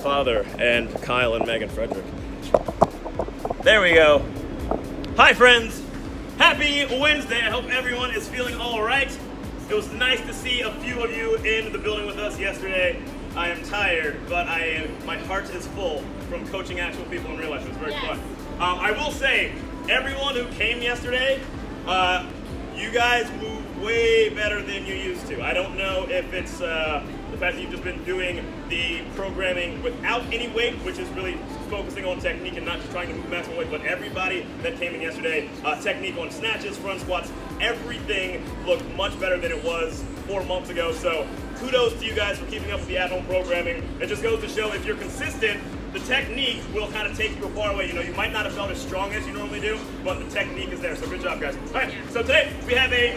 father and Kyle and Megan Frederick. There we go. Hi friends, happy Wednesday. I hope everyone is feeling all right. It was nice to see a few of you in the building with us yesterday. I am tired, but my heart is full from coaching actual people in real life. It was very fun. I will say, everyone who came yesterday, you guys move way better than you used to. I don't know if it's the fact that you've just been doing the programming without any weight, which is really focusing on technique and not just trying to move maximum weight, but everybody that came in yesterday, technique on snatches, front squats, everything looked much better than it was 4 months ago. So kudos to you guys for keeping up with the at-home programming. It just goes to show if you're consistent, the technique will kind of take you far away. You know, you might not have felt as strong as you normally do, but the technique is there. So good job, guys. All right, so today we have a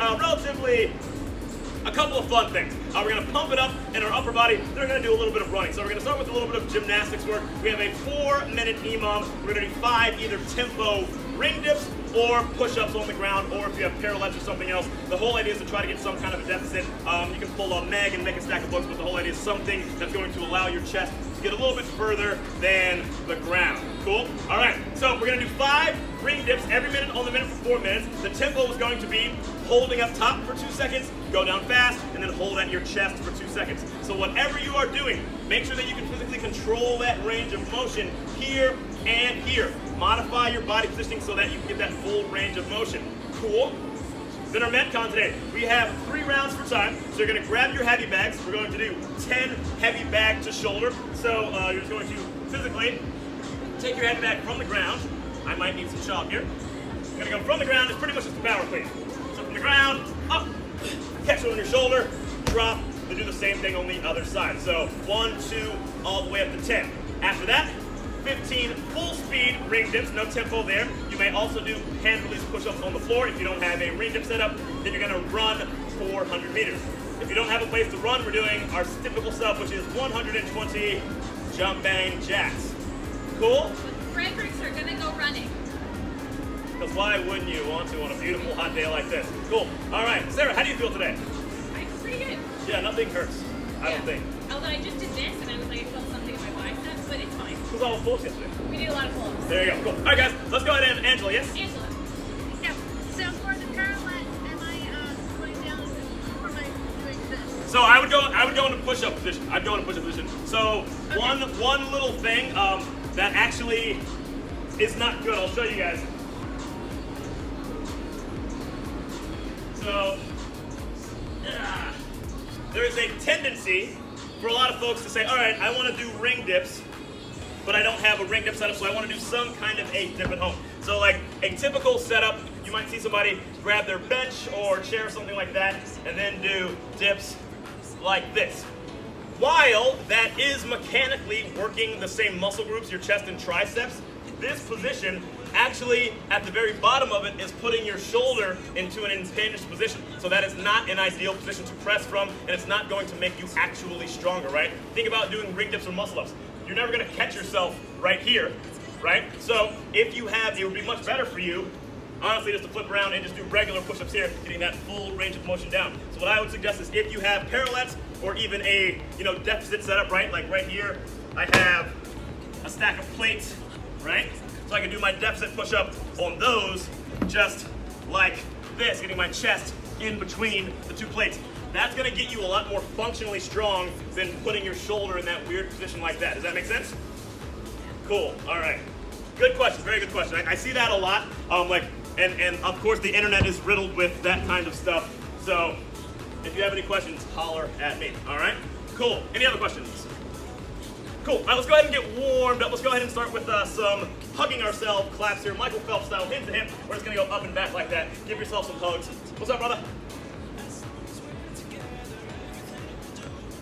couple of fun things. We're going to pump it up in our upper body. Then we're going to do a little bit of running. So we're going to start with a little bit of gymnastics work. We have a 4-minute EMOM. We're going to do 5 either tempo ring dips or push-ups on the ground, or if you have parallettes or something else. The whole idea is to try to get some kind of a deficit. You can pull a Meg and make a stack of books, but the whole idea is something that's going to allow your chest to get a little bit further than the ground. Cool? All right, so we're going to do 5 ring dips every minute on the minute for 4 minutes. The tempo is going to be holding up top for 2 seconds, go down fast, and then hold at your chest for 2 seconds. So whatever you are doing, make sure that you can physically control that range of motion here and here. Modify your body positioning so that you can get that full range of motion. Cool? Then our MetCon today, we have 3 rounds for time. So you're going to grab your heavy bags. We're going to do 10 heavy bag to shoulder. So you're just going to physically take your heavy bag from the ground. I might need some chalk here. You're going to go from the ground. It's pretty much just a power clean. So from the ground, up, catch it on your shoulder, drop, then do the same thing on the other side. So 1, 2, all the way up to 10. After that, 15 full speed ring dips, no tempo there. You may also do hand release push-ups on the floor. If you don't have a ring dip set up, then you're gonna run 400 meters. If you don't have a place to run, we're doing our typical stuff, which is 120 jump bang jacks. Cool? Fredericks are gonna go running. Because why wouldn't you want to on a beautiful hot day like this? Cool. All right, Sarah, how do you feel today? I feel pretty good. Yeah, nothing hurts, I don't think. Although I just did this and I was like, I felt something in my biceps, but it's fine. It was all pull-ups yesterday. We do a lot of pull-ups. There you go, cool. All right, guys, let's go ahead and Angela, yes? Angela. Yeah. So for the parallel, am I going down or am I doing this? So I would go into push-up position. I'd go into push-up position. So Okay. one little thing that actually is not good. I'll show you guys. So there is a tendency for a lot of folks to say, all right, I want to do ring dips, but I don't have a ring dip setup, so I want to do some kind of a dip at home. So like a typical setup, you might see somebody grab their bench or chair or something like that, and then do dips like this. While that is mechanically working the same muscle groups, your chest and triceps, this position actually at the very bottom of it is putting your shoulder into an impinged position. So that is not an ideal position to press from, and it's not going to make you actually stronger, right? Think about doing ring dips or muscle ups. You're never gonna catch yourself right here, right? So if you have, it would be much better for you, honestly, just to flip around and just do regular push-ups here, getting that full range of motion down. So what I would suggest is if you have parallettes or even a deficit setup, right? Like right here, I have a stack of plates, right? So I can do my deficit push-up on those just like this, getting my chest in between the 2 plates. That's gonna get you a lot more functionally strong than putting your shoulder in that weird position like that. Does that make sense? Cool, all right. Good question, very good question. I see that a lot. And of course the internet is riddled with that kind of stuff. So if you have any questions, holler at me, all right? Cool, any other questions? Cool, all right, let's go ahead and get warmed up. Let's go ahead and start with some hugging ourselves claps here, Michael Phelps style, hip to hip. We're just gonna go up and back like that. Give yourself some hugs. What's up, brother?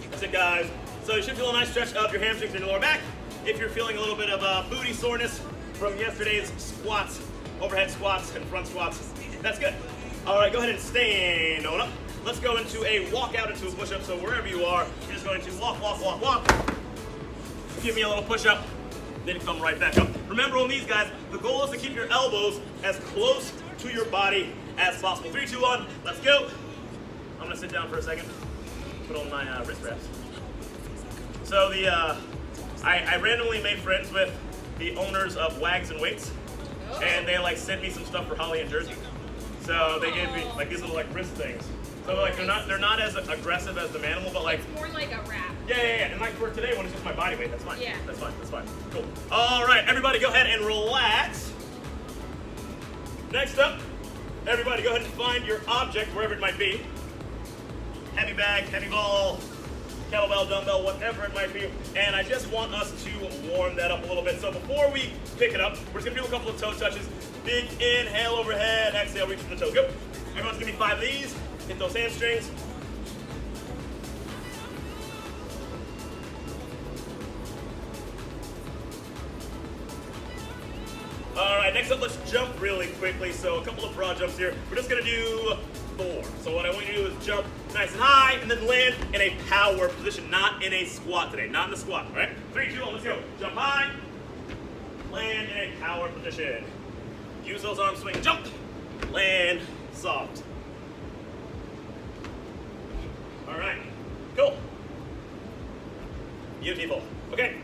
That's it, guys. So you should feel a nice stretch of your hamstrings and your lower back. If you're feeling a little bit of booty soreness from yesterday's squats, overhead squats and front squats, that's good. All right, go ahead and stand on up. Let's go into a walkout, into a push-up. So wherever you are, you're just going to walk, walk, walk, walk. Give me a little push-up, then come right back up. Remember on these guys, the goal is to keep your elbows as close to your body as possible. 3, 2, 1, let's go. I'm gonna sit down for a second, put on my wrist wraps. So the I randomly made friends with the owners of Wags and Weights, and they like sent me some stuff for Holly and Jersey. So they gave me like these little like wrist things. So like they're not as aggressive as the Manimal, but like It's more like a wrap. yeah. And like for today when it's just my body weight, that's fine. Yeah. That's fine. Cool. All right, everybody, go ahead and relax. Next up, everybody, go ahead and find your object wherever it might be. Heavy bag, heavy ball, kettlebell, dumbbell, whatever it might be. And I just want us to warm that up a little bit. So before we pick it up, we're just gonna do a couple of toe touches. Big inhale overhead, exhale, reach for the toe. Go. Everyone's gonna be 5 of these. Hit those hamstrings. All right, next up, let's jump really quickly. So a couple of broad jumps here. We're just gonna do 4. So what I want you to do is jump nice and high and then land in a power position, not in a squat today, not in the squat, all right? 3, 2, 1, let's go. Jump high, land in a power position. Use those arms, swing, jump, land, soft. All right, cool. Beautiful. Okay,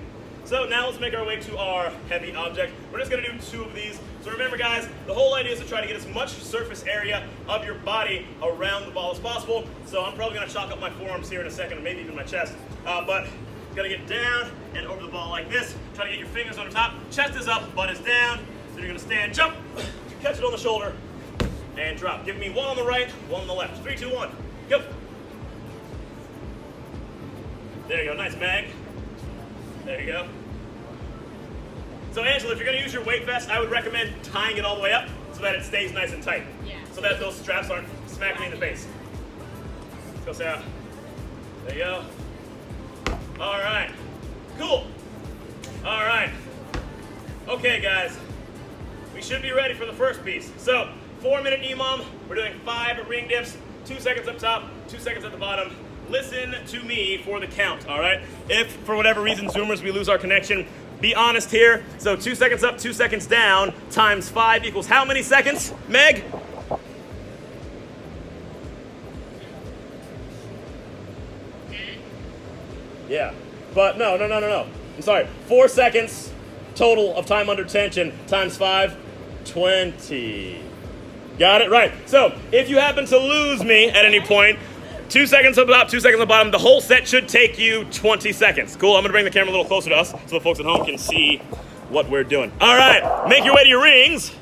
so now let's make our way to our heavy object. We're just gonna do 2 of these. So remember guys, the whole idea is to try to get as much surface area of your body around the ball as possible. So I'm probably gonna chalk up my forearms here in a second, or maybe even my chest. But gotta get down and over the ball like this. Try to get your fingers on the top. Chest is up, butt is down. So you're gonna stand, jump, catch it on the shoulder, and drop. Give me 1 on the right, 1 on the left. 3, 2, 1, go. There you go, nice bag. There you go. So Angela, if you're gonna use your weight vest, I would recommend tying it all the way up so that it stays nice and tight. Yeah. So that those straps aren't smacking me in the face. Let's go, Sarah. There you go. All right, cool. All right. Okay, guys, we should be ready for the first piece. So 4-minute EMOM, we're doing 5 ring dips, 2 seconds up top, 2 seconds at the bottom. Listen to me for the count, all right? If, for whatever reason, Zoomers, we lose our connection, be honest here. So 2 seconds up, 2 seconds down, times 5 equals how many seconds, Meg? Yeah, but no. I'm sorry, 4 seconds total of time under tension times 5, 20. Got it? Right. So if you happen to lose me at any point, 2 seconds up top, 2 seconds on the bottom, the whole set should take you 20 seconds. Cool, I'm gonna bring the camera a little closer to us so the folks at home can see what we're doing. All right, make your way to your rings.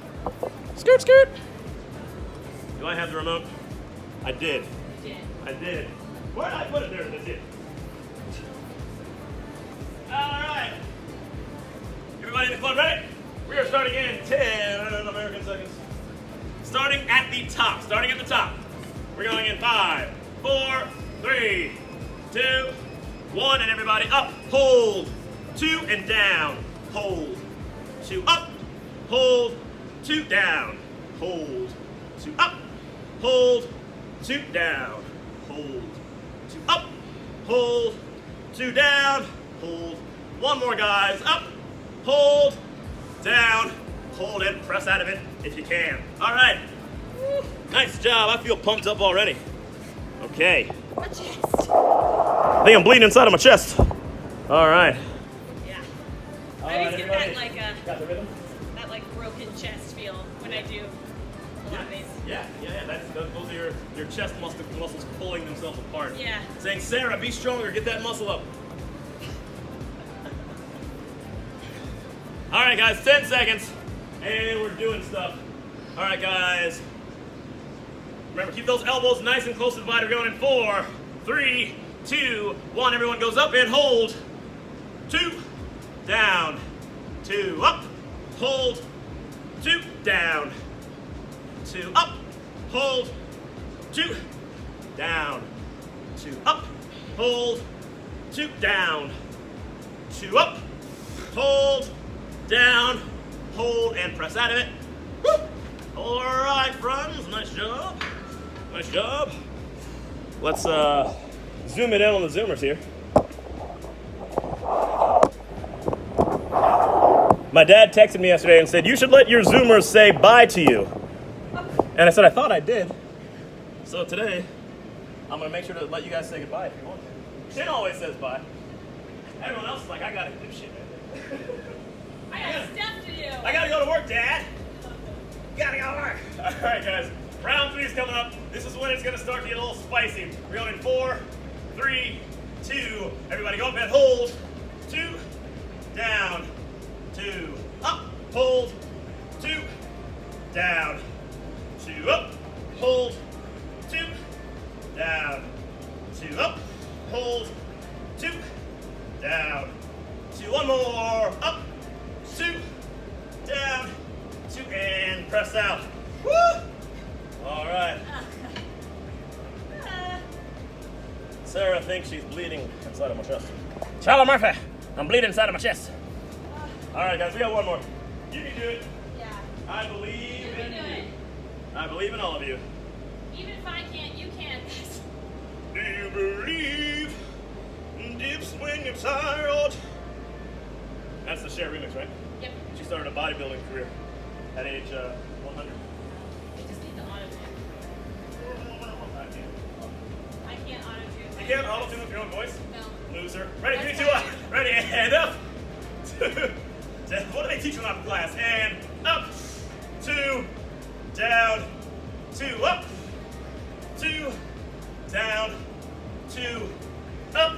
Skirt, skirt. Do I have the remote? I did. I did. Where did I put it? There it is. All right. Everybody in the club ready? We are starting in 10 American seconds. Starting at the top. We're going in 5, 4, 3, 2, 1, and everybody up, hold, 2 and down, hold, 2 up, hold, 2 down, hold, 2 up, hold, 2 down, hold, 2 up, hold, 2 down, hold, 1 more guys, up, hold, down, hold, and press out of it if you can. All right, nice job, I feel pumped up already. Okay. My chest. I think I'm bleeding inside of my chest. All right. Yeah. All I always right, get everybody. that Got the rhythm? that broken chest feel when I do a lot of these. Yeah. Those are your chest muscles pulling themselves apart. Yeah. Saying, Sarah, be stronger, get that muscle up. All right, guys, 10 seconds, and we're doing stuff. All right, guys. Remember, keep those elbows nice and close to the body. We're going in 4, 3, 2, 1. Everyone goes up and hold. 2, down, 2, up, hold, 2, down, 2, up, hold, 2, down, 2, up, hold, 2, down, 2, up, hold, down, hold, and press out of it. Woo! All right, friends, nice job. Nice job. Let's zoom it in on the Zoomers here. My dad texted me yesterday and said, you should let your Zoomers say bye to you. And I said, I thought I did. So today, I'm gonna make sure to let you guys say goodbye if you want to. Shin always says bye. Everyone else is like, I gotta do shit. I got stuff to do. I gotta go to work, Dad. Gotta go to work. All right, guys. Round 3 is coming up. This is when it's gonna start to get a little spicy. We're going in 4, 3, 2. Everybody go up and hold. 2, down, 2, up, hold, 2, down, 2, up, hold, 2, down, 2, up, hold, 2, down, 2, one more, up, 2, down, 2, and press out. Woo! All right. Sarah thinks she's bleeding inside of my chest. Charlie Murphy, I'm bleeding inside of my chest. All right, guys, we got one more. You can do it. Yeah. I believe You in can do you. it. I believe in all of you. Even if I can't, you can. Do you believe in dips when you're tired? That's the Cher remix, right? Yep. She started a bodybuilding career at age 100. You just need the auto-tune. I can't auto-tune. You can't auto-tune with your own voice? No. Loser. Ready, 3, That's 2, 1. fine. Ready, and up. 2. What do they teach in our class? And up. 2. Down. 2. Up. 2. Down. 2. Up.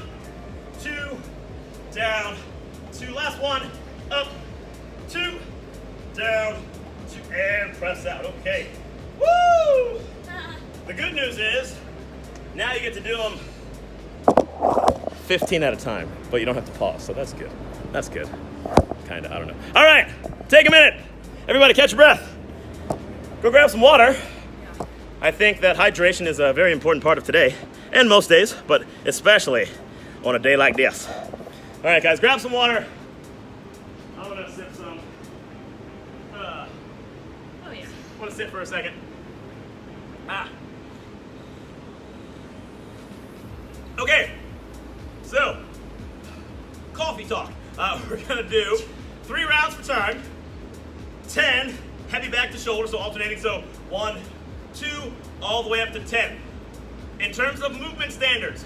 2. Down. 2. Last one. Up. 2. Down. 2. And press out. Okay. Woo! The good news is, now you get to do them 15 at a time, but you don't have to pause, so that's good. That's good. Kinda, I don't know. All right, take a minute. Everybody catch your breath. Go grab some water. I think that hydration is a very important part of today, and most days, but especially on a day like this. All right, guys, grab some water. I'm gonna sip some. Oh, yeah. I'm gonna sit for a second. Okay, so coffee talk. We're gonna do 3 rounds per time, 10 heavy back to shoulder, so alternating. So 1, 2, all the way up to 10. In terms of movement standards,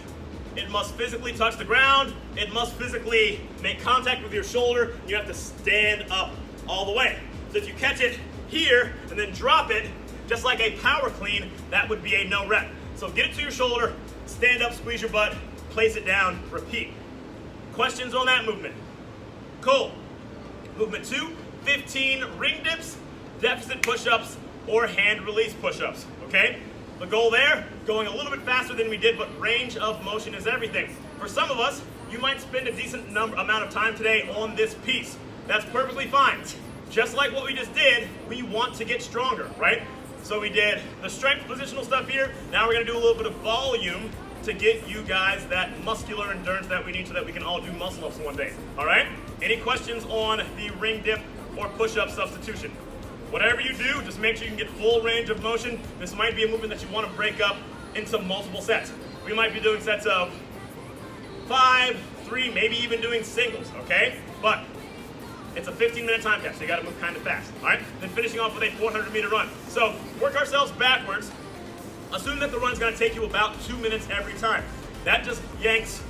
it must physically touch the ground. It must physically make contact with your shoulder. You have to stand up all the way. So if you catch it here and then drop it, just like a power clean, that would be a no rep. So get it to your shoulder, stand up, squeeze your butt, place it down, repeat. Questions on that movement? Cool. Movement 2, 15 ring dips, deficit push-ups, or hand release push-ups, okay? The goal there, going a little bit faster than we did, but range of motion is everything. For some of us, you might spend a decent amount of time today on this piece. That's perfectly fine. Just like what we just did, we want to get stronger, right? So we did the strength positional stuff here. Now we're gonna do a little bit of volume to get you guys that muscular endurance that we need so that we can all do muscle ups one day, all right? Any questions on the ring dip or push-up substitution? Whatever you do, just make sure you can get full range of motion. This might be a movement that you want to break up into multiple sets. We might be doing sets of 5, 3, maybe even doing singles, okay? But it's a 15-minute time cap, so you gotta move kind of fast, all right? Then finishing off with a 400-meter run. So work ourselves backwards. Assume that the run's gonna take you about 2 minutes every time. That just yanks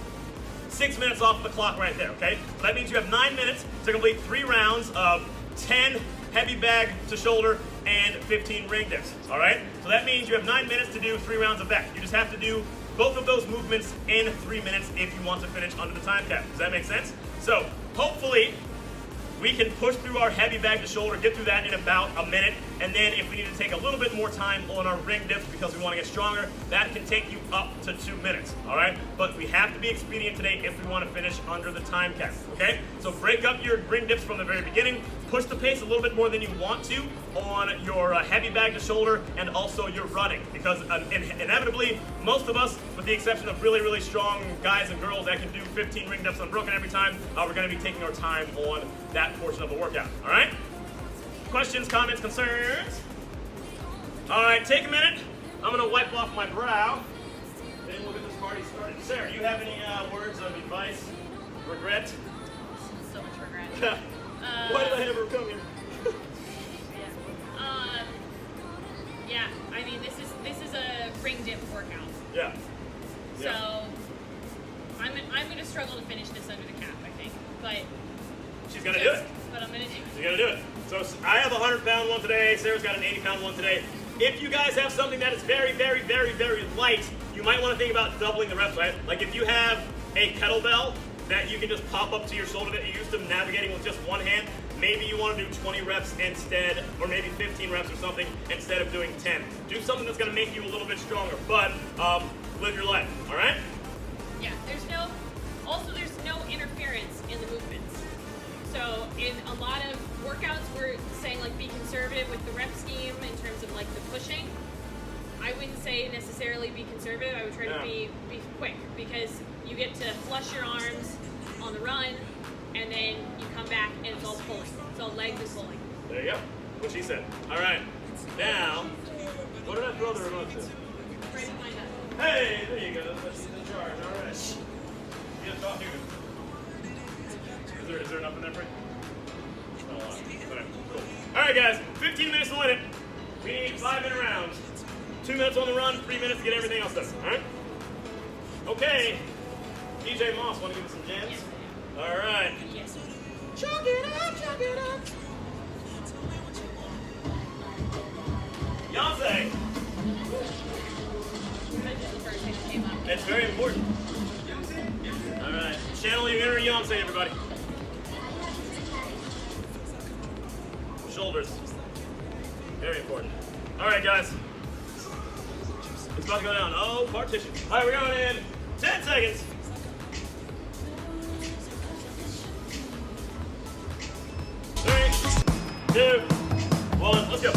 6 minutes off of the clock right there, okay? So that means you have 9 minutes to complete 3 rounds of 10 heavy bag to shoulder and 15 ring dips, all right? So that means you have 9 minutes to do 3 rounds of that. You just have to do both of those movements in 3 minutes if you want to finish under the time cap. Does that make sense? So hopefully we can push through our heavy bag to shoulder, get through that in about a minute, and then if we need to take a little bit more time on our ring dips because we want to get stronger, that can take you up to 2 minutes, all right? But we have to be expedient today if we want to finish under the time cap, okay? So break up your ring dips from the very beginning, push the pace a little bit more than you want to on your heavy bag to shoulder and also your running, because inevitably, most of us, with the exception of really, really strong guys and girls that can do 15 ring dips unbroken every time, we're going to be taking our time on that portion of the workout, all right? Questions, comments, concerns? All right, take a minute. I'm going to wipe off my brow, then we'll get this party started. Sarah, do you have any words of advice, regret? So much regret. Why did I ever come here? Yeah, I mean this is a ring dip workout. Yeah. So I'm I'm gonna struggle to finish this under the cap, I think. But she's gonna do it. But I'm gonna do it. She's gonna do it. So I have a 100-pound one today. Sarah's got an 80-pound one today. If you guys have something that is very, very, very, very light, you might want to think about doubling the reps, right? Like if you have a kettlebell that you can just pop up to your shoulder that you're used to navigating with just one hand, maybe you want to do 20 reps instead, or maybe 15 reps or something instead of doing 10. Do something that's going to make you a little bit stronger, but live your life, all right? Yeah, there's no interference in the movements. So in a lot of workouts, we're saying like be conservative with the rep scheme in terms of like the pushing. I wouldn't say necessarily be conservative. I would try to be quick, because you get to flush your arms on the run, and then you come back and it's all pulling. It's all legs and pulling. There you go. What she said. All right. Now, what did I throw the remote to? Right behind us. Hey, there you go. She's in charge. All right. You just talk here. Is there enough in there for you? Not a lot. All right, cool. All right, guys. 15 minutes to win it. We need 5-minute rounds. 2 minutes on the run, 3 minutes to get everything else done. All right? Okay. DJ Moss, want to give us some jams? Yes. All right. Yes. Chug it up, chug it up. Beyonce. That's just the first thing that came up. It's very important. All right. Channel your inner Beyonce, everybody. Shoulders. Very important. All right, guys. It's about to go down. Oh, partition. All right, we're going in 10 seconds. 3, 2, 1, let's go.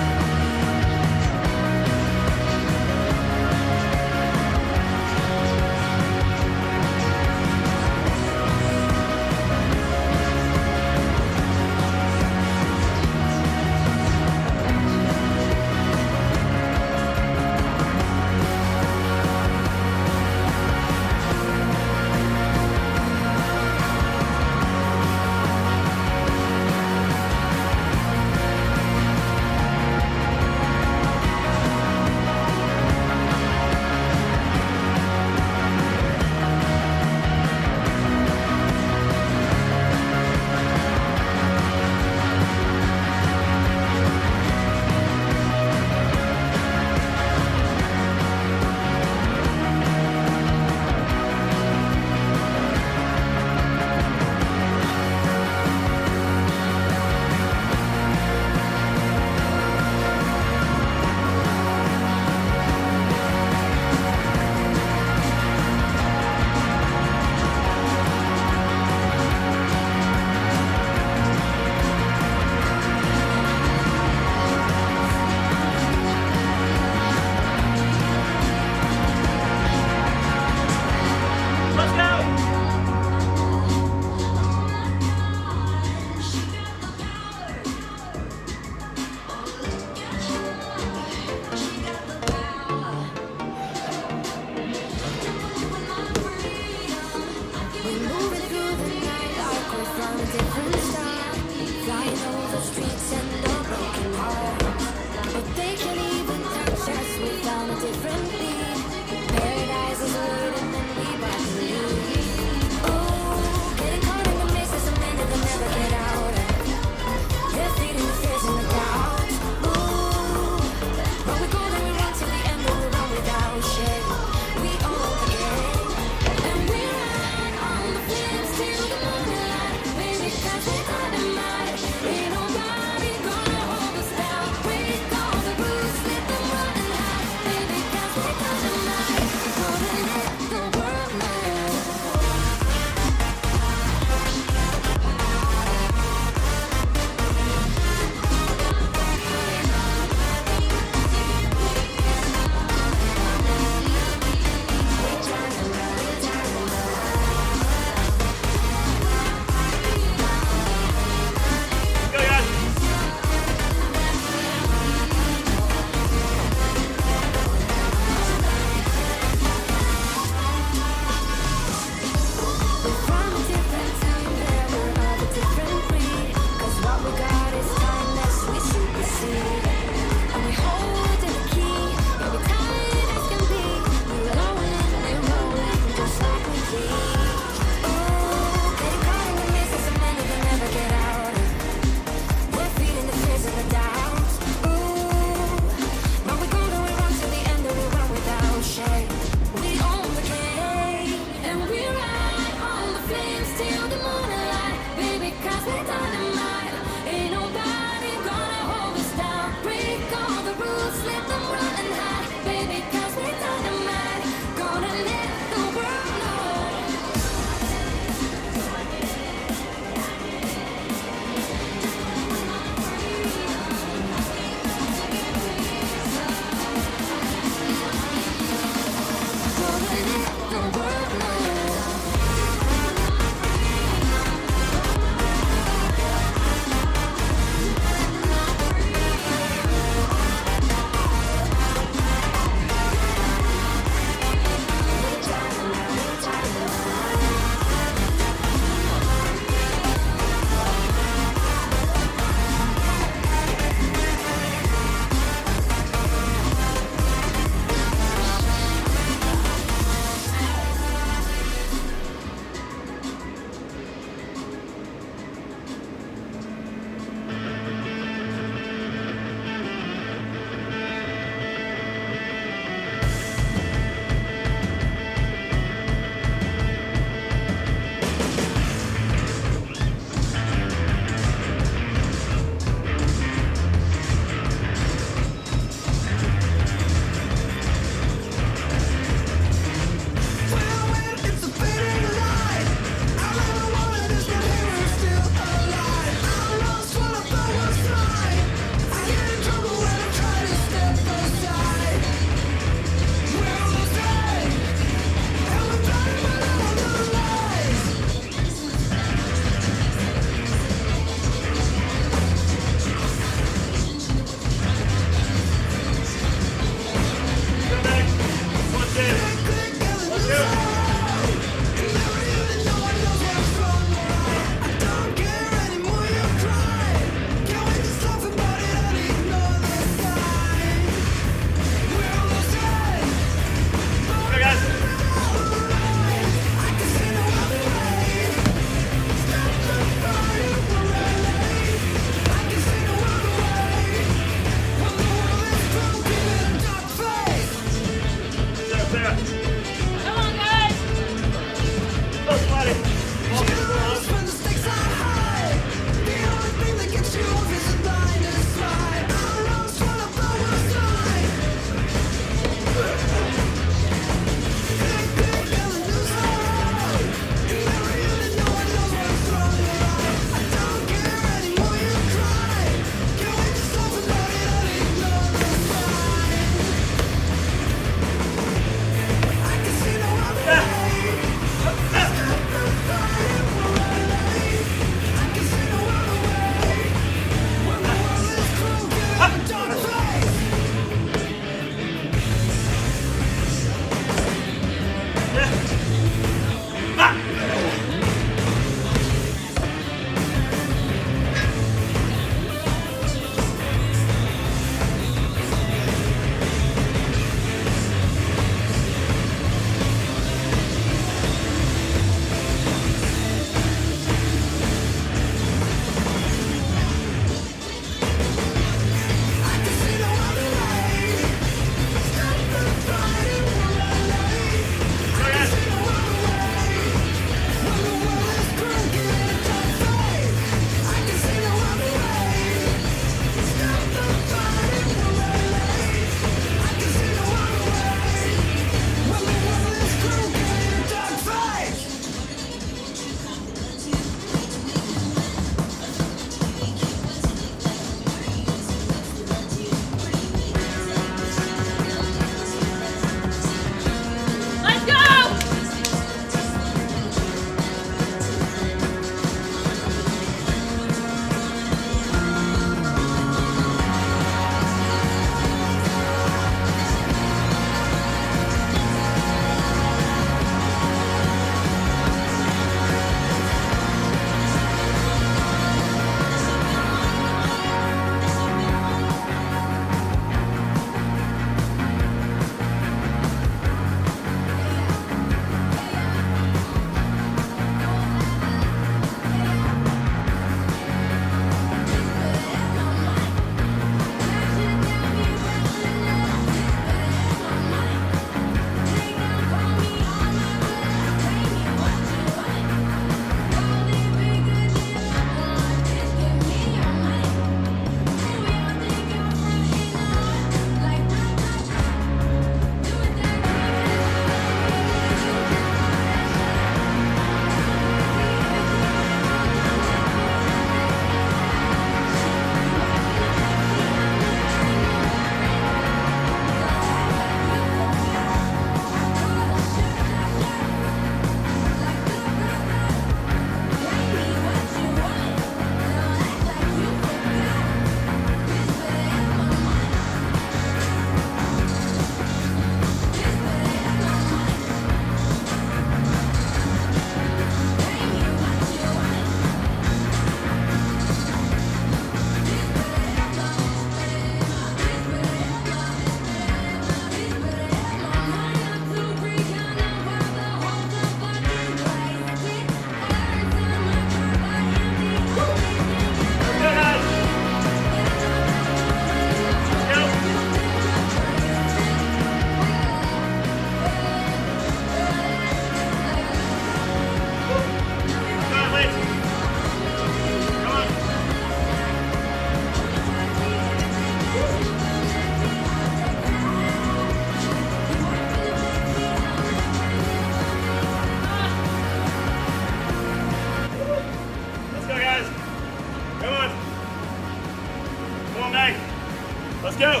Let's go.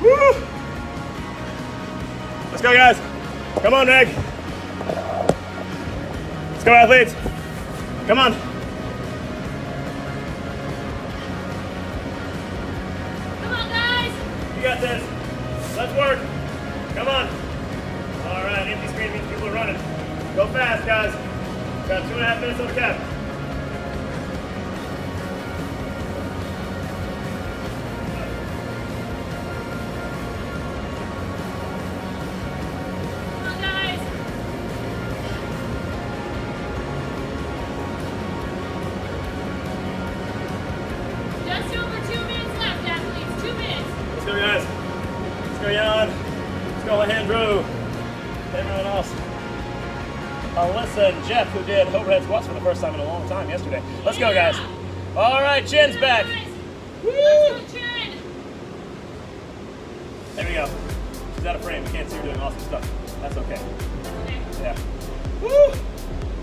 Woo! Let's go, guys. Come on, Meg. Let's go, athletes. Come on. Come on, guys. You got this. Let's work. Come on. All right, empty screen means people are running. Go fast, guys. Got 2.5 minutes on the cap. Come on, guys. Just over 2 minutes left, athletes. 2 minutes. Let's go, guys. Let's go, Jan. Let's go, Alejandro. Everyone else. Alyssa and Jeff, who did overhead squats for the first time in a long time yesterday. Let's go, guys. All right, chin's back. Woo! Let's go, chin. There we go. She's out of frame. We can't see her doing awesome stuff. That's okay. Okay. Yeah. Woo!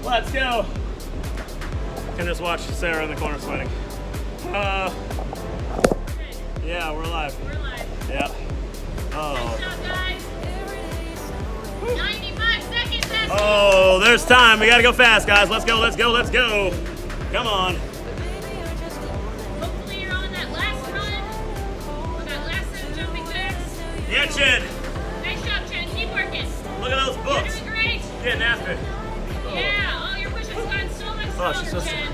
Let's go. Can just watch Sarah in the corner sweating. Good. Yeah, we're alive. We're live. Yeah. Oh. Nice job, guys. 95 seconds, that's Oh, there's time. We gotta go fast, guys. Let's go, let's go, let's go. Come on. Hopefully you're on that last run or that last set of jumping jacks. Yeah, Chin. Nice job, Chen. Keep working. Look at those You're books. doing great. Getting after it. Oh. Yeah. Oh, your push-ups gotten so much Oh, stronger, she's so Chen.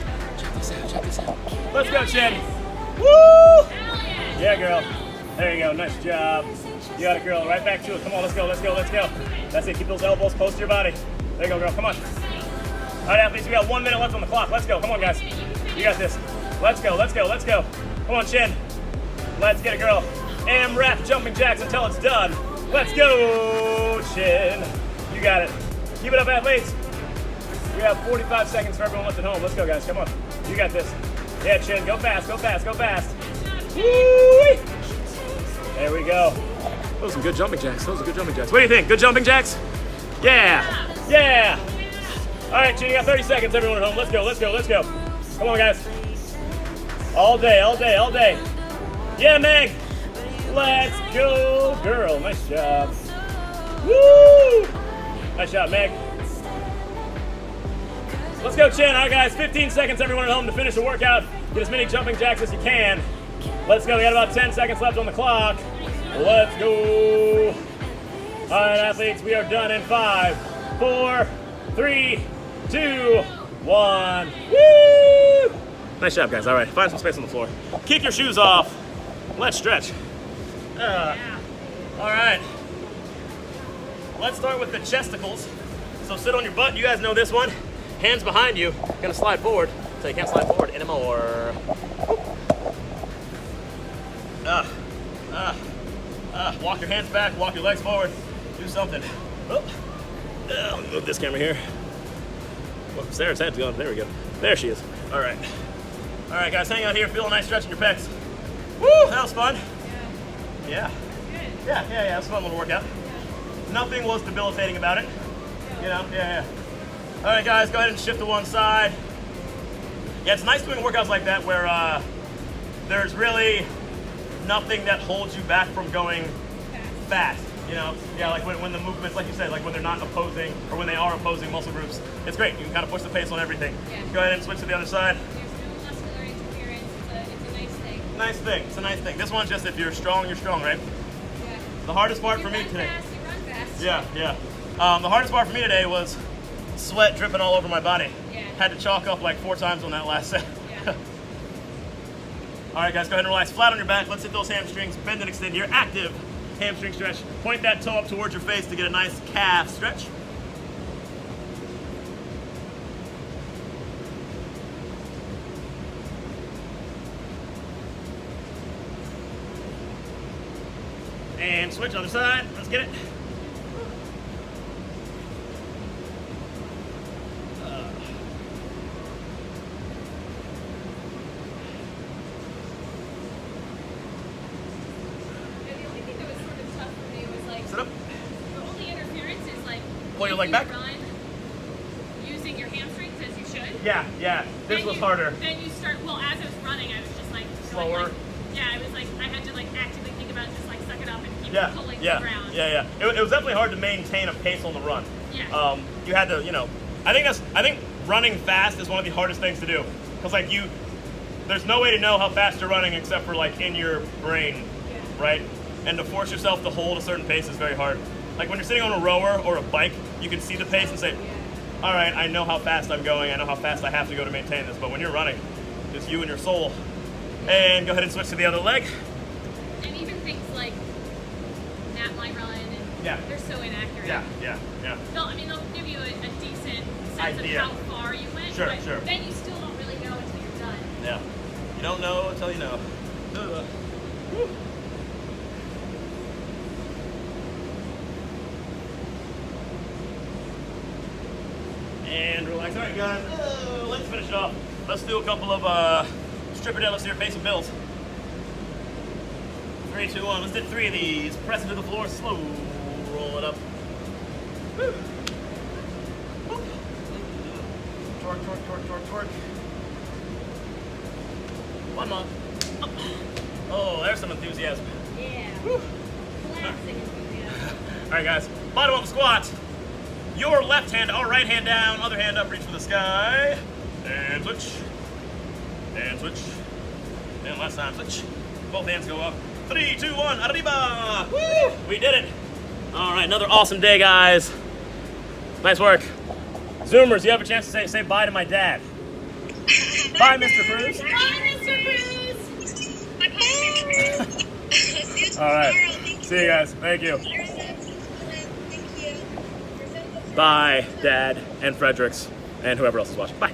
Check this out. Let's go, Hell Chin. yes. Woo! Hell yes. Yeah, girl. There you go. Nice job. You got it, girl. Right back to it. Come on, let's go, let's go, let's go. That's it. Keep those elbows close to your body. There you go, girl. Come on. All right, athletes. We got 1 minute left on the clock. Let's go. Come on, guys. You got this. Let's go, let's go, let's go. Come on, Chin. Let's get it, girl. AMRAP jumping jacks until it's done. Let's go, Chin. You got it. Keep it up, athletes. We have 45 seconds for everyone left at home. Let's go, guys. Come on. You got this. Yeah, Chin. Go fast, go fast, go fast. Woo-wee. There we go. Those are some good jumping jacks. Those are good jumping jacks. What do you think? Good jumping jacks? Yeah. Yeah. All right, Chin, you got 30 seconds. Everyone at home. Let's go, let's go, let's go. Come on, guys. All day, all day, all day. Yeah, Meg. Let's go, girl. Nice job. Woo! Nice job, Meg. Let's go, Chin. All right, guys. 15 seconds, everyone at home, to finish the workout. Get as many jumping jacks as you can. Let's go. We got about 10 seconds left on the clock. Let's go. All right, athletes, we are done in 5, 4, 3, 2, 1. Woo! Nice job, guys. All right, find some space on the floor. Kick your shoes off. Let's stretch. All right. Let's start with the chesticles. So sit on your butt. You guys know this one. Hands behind you. Gonna slide forward so you can't slide forward anymore. Walk your hands back. Walk your legs forward. Do something. Oh. Let me move this camera here. Well, Sarah's head's going. There we go. There she is. All right. All right, guys, hang out here. Feel a nice stretch in your pecs. Woo! That was fun. Yeah. Yeah. It was a fun little workout. Nothing was debilitating about it. You know, yeah. All right, guys, go ahead and shift to one side. Yeah, it's nice doing workouts like that where there's really nothing that holds you back from going fast. You know, yeah, like when the movements, like you said, like when they're not opposing or when they are opposing muscle groups, it's great. You can kind of push the pace on everything. Yeah. Go ahead and switch to the other side. There's no muscular interference. It's a nice thing. Nice thing. It's a nice thing. This one's just if you're strong, right? Yeah. The hardest part for me You today. run fast. Yeah. The hardest part for me today was sweat dripping all over my body. Yeah. Had to chalk up like 4 times on that last set. Yeah. All right, guys, go ahead and relax. Flat on your back. Let's hit those hamstrings. Bend and extend your active hamstring stretch. Point that toe up towards your face to get a nice calf stretch. And switch other side. Let's get it. The only thing that was sort of tough for me was like Sit up. the only interference is like Pull your if leg you back. run using your hamstrings as you should. Yeah. This then was you- harder. Then you start. Well, as I was running, I was just like going, Slower. like, Yeah, I was like, I had to like actively think about just like suck it up and keep pulling yeah, the ground. yeah. It was definitely hard to maintain a pace on the run. Yeah. You had to, I think running fast is one of the hardest things to do, because like there's no way to know how fast you're running except for like in your brain, right? And to force yourself to hold a certain pace is very hard. Like when you're sitting on a rower or a bike, you can see the pace and say, all right, I know how fast I'm going, I know how fast I have to go to maintain this. But when you're running, it's you and your soul. And go ahead and switch to the other leg. And even things like Nat line run, and they're so inaccurate. Yeah. They'll give you a decent sense idea of how far you went, Sure. but then you still don't really know until you're done. Yeah. You don't know until you know. Woo. And relax. All right, guys. Let's finish it off. Let's do a couple of stripper deadlifts here, pay some bills. 3, 2, 1. Let's do 3 of these. Press into the floor, slow. Roll it up. Woo. Woo. Torque. One more. Oh, there's some enthusiasm. Yeah. Woo. Classic enthusiasm. All right, guys. Bottom of the squat. Your left hand or right hand down, other hand up, reach for the sky. And switch. And switch. And last time, switch. Both hands go up. 3, 2, 1, arriba! Woo! We did it. All right, another awesome day, guys. Nice work. Zoomers, you have a chance to say bye to my dad. Bye, Mr. Crews. Bye, Mr. Crews! All right. See you guys. Thank you. Bye, Dad, and Fredericks, and whoever else is watching. Bye.